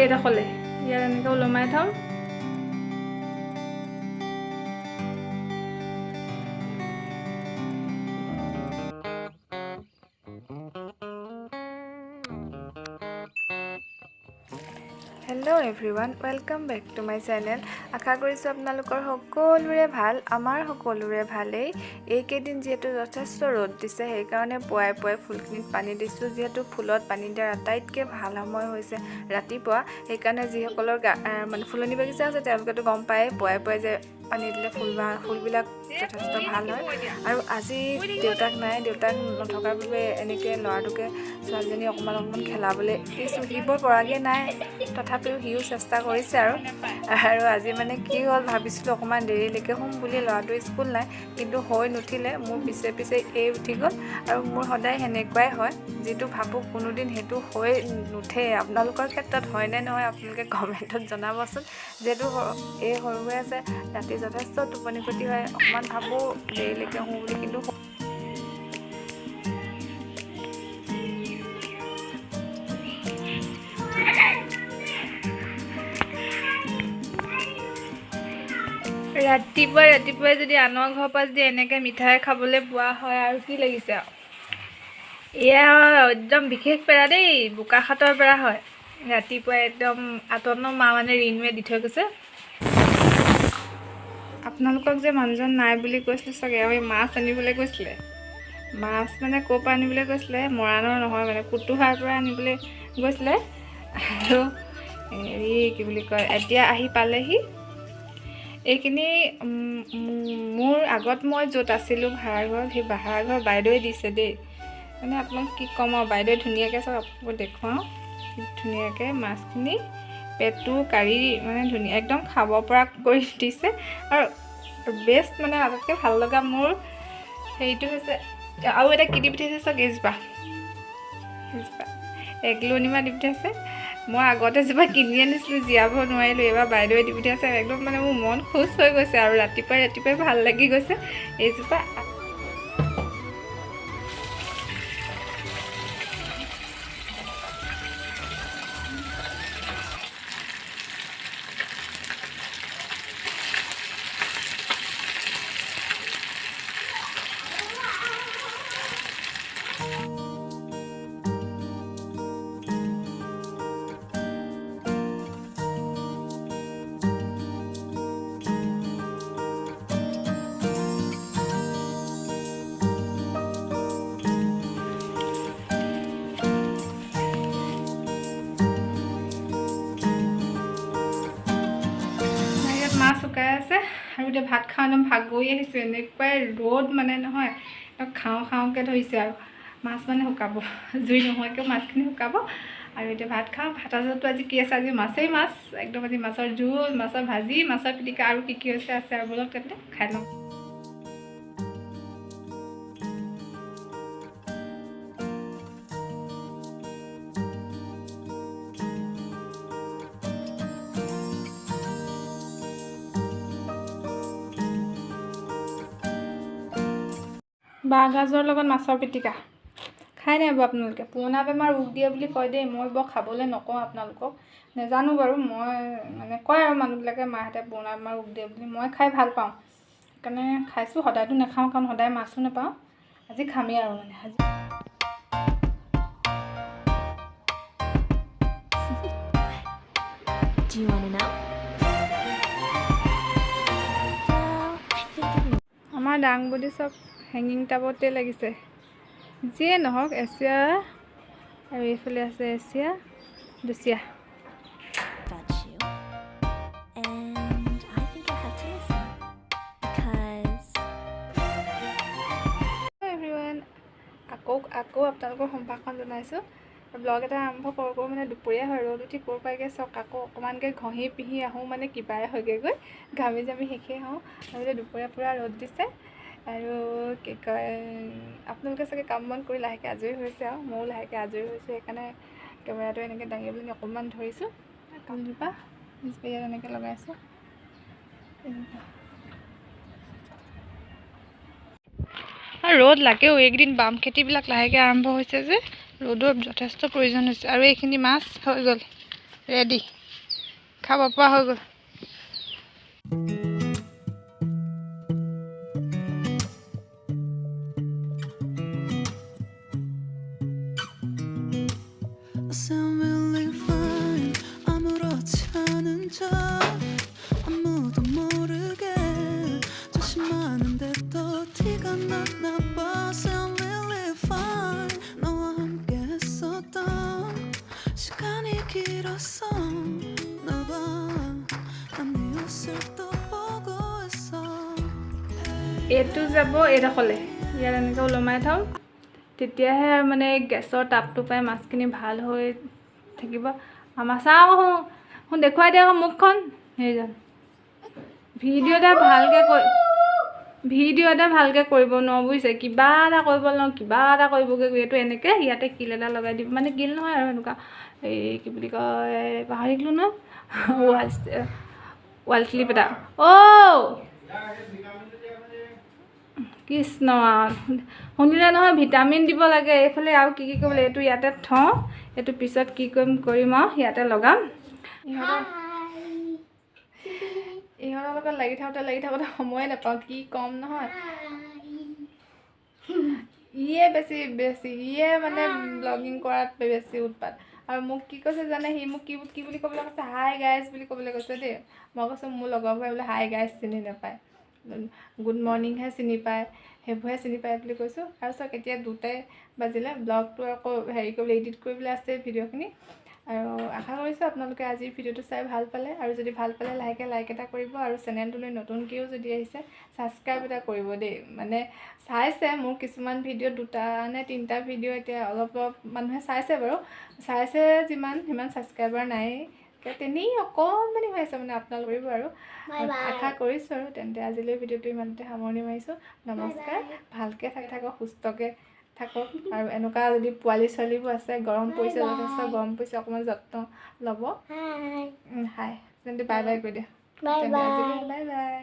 এইডোখৰলৈ ইয়াত এনেকৈ ওলমাই থ'ম Hello everyone, welcome back to my channel. আশা কৰিছোঁ আপোনালোকৰ সকলোৰে ভাল, আমাৰ সকলোৰে ভালেই। এইকেইদিন যেহেতু যথেষ্ট ৰ'দ দিছে সেইকাৰণে পুৱাই পুৱাই ফুলখিনিত পানী দিছোঁ। যেহেতু ফুলত পানী দিয়াৰ আটাইতকৈ ভাল সময় হৈছে ৰাতিপুৱা, সেইকাৰণে যিসকলৰ মানে ফুলনি বাগিচা আছে তেওঁলোকেতো গম পায় পুৱাই পুৱাই যে পানী দিলে ফুলবিলাক যথেষ্ট ভাল হয়। আৰু আজি দেউতাক নাই, দেউতাক নথকাৰ বাবে এনেকৈ ল'ৰাটোকে ছোৱালীজনী অকণমান খেলাবলৈ দিছোঁ। সি বৰ পৰাগৈ নাই, তথাপিও সিও চেষ্টা কৰিছে। আৰু আজি মানে কি হ'ল, ভাবিছিলোঁ অকণমান দেৰিলৈকে শুম বুলি, ল'ৰাটো স্কুল নাই, কিন্তু হৈ নুঠিলে। মোৰ পিছে পিছে এই উঠি গ'ল। আৰু মোৰ সদায় সেনেকুৱাই হয়, যিটো ভাবোঁ কোনোদিন সেইটো হৈ নুঠে। আপোনালোকৰ ক্ষেত্ৰত হয়নে নহয় আপোনালোকে কমেণ্টত জনাবচোন। যিহেতু এই সৰু হৈ আছে, ৰাতি যথেষ্ট টোপনি ক্ষতি হয়, অকণমান ভাবোঁ দেৰিলৈকে শুওঁ বুলি, কিন্তু ৰাতিপুৱাই যদি আনৰ ঘৰৰ পৰা যদি এনেকৈ মিঠাই খাবলৈ পোৱা হয় আৰু কি লাগিছে আৰু। এয়া একদম বিশেষ পেৰা দেই, বোকাখাটৰ পৰা হয়। ৰাতিপুৱাই একদম আতনৰ মা মানে ৰিণুৱে দি থৈ গৈছে। আপোনালোকক যে মানুহজন নাই বুলি কৈছিলোঁ চাগে, আমি মাছ আনিবলৈ গৈছিলে। মাছ মানে ক'ৰ পৰা আনিবলৈ গৈছিলে, মৰাণৰ নহয় মানে কুটুহাৰ পৰা আনিবলৈ গৈছিলে। আৰু হেৰি কি বুলি কয়, এতিয়া আহি পালেহি। এইখিনি মোৰ আগত মই য'ত আছিলোঁ ভাড়াঘৰত, সেই ভাড়াঘৰ বাইদেৱে দিছে দেই। মানে আপোনাক কি ক'ম আৰু, বাইদেৱে ধুনীয়াকৈ চব আপোনালোকক দেখুৱাওঁ। ধুনীয়াকৈ মাছখিনি পেটু কাঢ়ি মানে ধুনীয়া একদম খাব পৰা কৰি দিছে। আৰু বেষ্ট মানে আটাইতকৈ ভাল লগা মোৰ হেৰিটো হৈছে, আৰু এটা কি দি পঠিয়াইছে চাওক, এইজোপা এগলনিমা দি পঠিয়াইছে। মই আগতে জোপা কিনি আনিছিলোঁ, জীয়াব নোৱাৰিলোঁ, এইবাৰ বাইদেৱে দি পঠিয়াইছে। একদম মানে মোৰ মন খুচ হৈ গৈছে আৰু ৰাতিপুৱাই ভাল লাগি গৈছে এইজোপা। মাছ শুকাই আছে আৰু এতিয়া ভাত খাওঁ, একদম ভাগৰি আহিছোঁ। এনেকুৱাই ৰ'দ মানে নহয়, খাওঁকৈ ধৰিছে। আৰু মাছ মানে শুকাব, জুই নোহোৱাকৈও মাছখিনি শুকাব। আৰু এতিয়া ভাত খাওঁ। ভাতৰ জোলটো আজি কি আছে, আজি মাছেই মাছ একদম। আজি মাছৰ জোল, মাছৰ ভাজি, মাছৰ পিটিকা আৰু কি কি হৈছে আছে আৰু বলক তেন্তে খাই লওঁ। বাঁহগাজৰ লগত মাছৰ পিটিকা খাই নাই বাৰু আপোনালোকে? পুৰণা বেমাৰ ৰোগ দিয়ে বুলি কয় দেই, মই বৰ খাবলৈ নকওঁ আপোনালোকক, নেজানো বাৰু। মই মানে কয় আৰু মানুহবিলাকে, মাহঁতে পুৰণা বেমাৰ ৰোগ দিয়ে বুলি। মই খাই ভাল পাওঁ, সেইকাৰণে খাইছোঁ। সদায়তো নাখাওঁ, কাৰণ সদায় মাছো নাপাওঁ। আজি খামেই আৰু মানে আজি। আমাৰ দাংবডি চব হেঙিং টাবতে লাগিছে। যিয়ে নহওক, এছিয়া আৰু এইফালে আছে এছিয়া, দুচিয়া। আকৌ আপোনালোকৰ সম্ভাষণ জনাইছোঁ। ব্লগ এটা আৰম্ভ কৰোঁ মানে দুপৰীয়া হয়, ৰ'দ উঠি ক'ৰ পাইগৈ চাওক। আকৌ অকণমানকৈ ঘঁহি পিহি আহোঁ মানে কিবাই হয়গৈ, ঘামি জামি শেষেই হওঁ। আৰু এতিয়া দুপৰীয়া পূৰা ৰ'দ দিছে। আৰু কি কয়, আপোনালোকে চাগে কাম বন কৰি লাহেকৈ আজৰি হৈছে, আৰু ময়ো লাহেকৈ আজৰি হৈছোঁ। সেইকাৰণে কেমেৰাটো এনেকৈ দাঙি পেলাই অকণমান ধৰিছোঁ। কামজোপা ইয়াত এনেকৈ লগাইছোঁ। আৰু ৰ'দ লাগেও, এইকেইদিন বাম খেতিবিলাক লাহেকৈ আৰম্ভ হৈছে যে ৰ'দৰ যথেষ্ট প্ৰয়োজন হৈছে। আৰু এইখিনি মাছ হৈ গ'ল, ৰেডি খাব পৰা হৈ গ'ল Sound really fine 아무렇지 않은 척 아무도 모르게 조심하는데 또 티가 났나 봐 Sound really fine 너와 함께 했었던 시간이 길었어 너봐 난 네 옷을 또 보고 있어 এইটো যাব এইডোখৰলৈ ইয়াত এনেকৈ ওলমাই থওঁ তেতিয়াহে মানে গেছৰ তাপটো পাই মাছখিনি ভাল হৈ থাকিব আমাৰ চাওঁ শুন দেখুৱাই দিয়া আকৌ মুখখন সেইজন ভিডিঅ' এটা ভালকৈ কৰিব নোৱাৰো বুজিছে কিবা এটা কৰিব নোৱাৰো কিবা এটা কৰিবগৈ এইটো এনেকৈ ইয়াতে কিল এটা লগাই দিব মানে কিল নহয় আৰু এনেকুৱা এই কি বুলি কয় পাহৰি থাকিলোঁ ন ৱাল ক্লিপ এটা কৃষ্ণ শুনিলে নহয় ভিটামিন দিব লাগে এইফালে আৰু কি কৰিব লাগে এইটো ইয়াতে থওঁ এইটো পিছত কি কৰিম আৰু ইয়াতে লগাম ইহঁতৰ লগত লাগি থাকোঁতে সময়ে নাপাওঁ কি ক'ম নহয় ইয়ে ইয়ে মানে ব্লগিং কৰাত বেছি উৎপাত আৰু মোক কি কৈছে জানে সি মোক কি বুলি ক'বলৈ কৈছে হাই গাইজ বুলি ক'বলৈ কৈছে দেই মই কৈছোঁ মোৰ লগৰবোৰে বোলে হাই গাইজ চিনি নাপায় গুড মৰ্ণিংহে চিনি পায় সেইবোৰহে চিনি পায় বুলি কৈছোঁ আৰু চাওক এতিয়া 2টাই বাজিলে ব্লগটো আকৌ হেৰি কৰিবলৈ এডিট কৰিবলৈ আছে ভিডিঅ'খিনি আৰু আশা কৰিছোঁ আপোনালোকে আজিৰ ভিডিঅ'টো চাই ভাল পালে আৰু যদি ভাল পালে লাহেকৈ লাইক এটা কৰিব আৰু চেনেলটোলৈ নতুনকৈও যদি আহিছে ছাবস্ক্ৰাইব এটা কৰিব দেই মানে চাইছে মোৰ কিছুমান ভিডিঅ' 2টা নে 3টা ভিডিঅ' এতিয়া অলপ মানুহে চাইছে বাৰু চাইছে সিমান ছাবস্ক্ৰাইবাৰ নাই তেনেই অকণমানি হৈ আছে মানে আপোনালোক কৰিব আৰু আশা কৰিছোঁ আৰু তেন্তে আজিলৈ ভিডিঅ'টো ইমানতে সামৰণি মাৰিছোঁ নমস্কাৰ ভালকৈ থাকক সুস্থকৈ থাকক আৰু এনেকুৱা যদি পোৱালি ছোৱালীবোৰ আছে গৰম পৰিছে যথেষ্ট গৰম পৰিছে অকণমান যত্ন ল'ব হাই তেন্তে বাই বাই কৈ দিয়া বাই বাই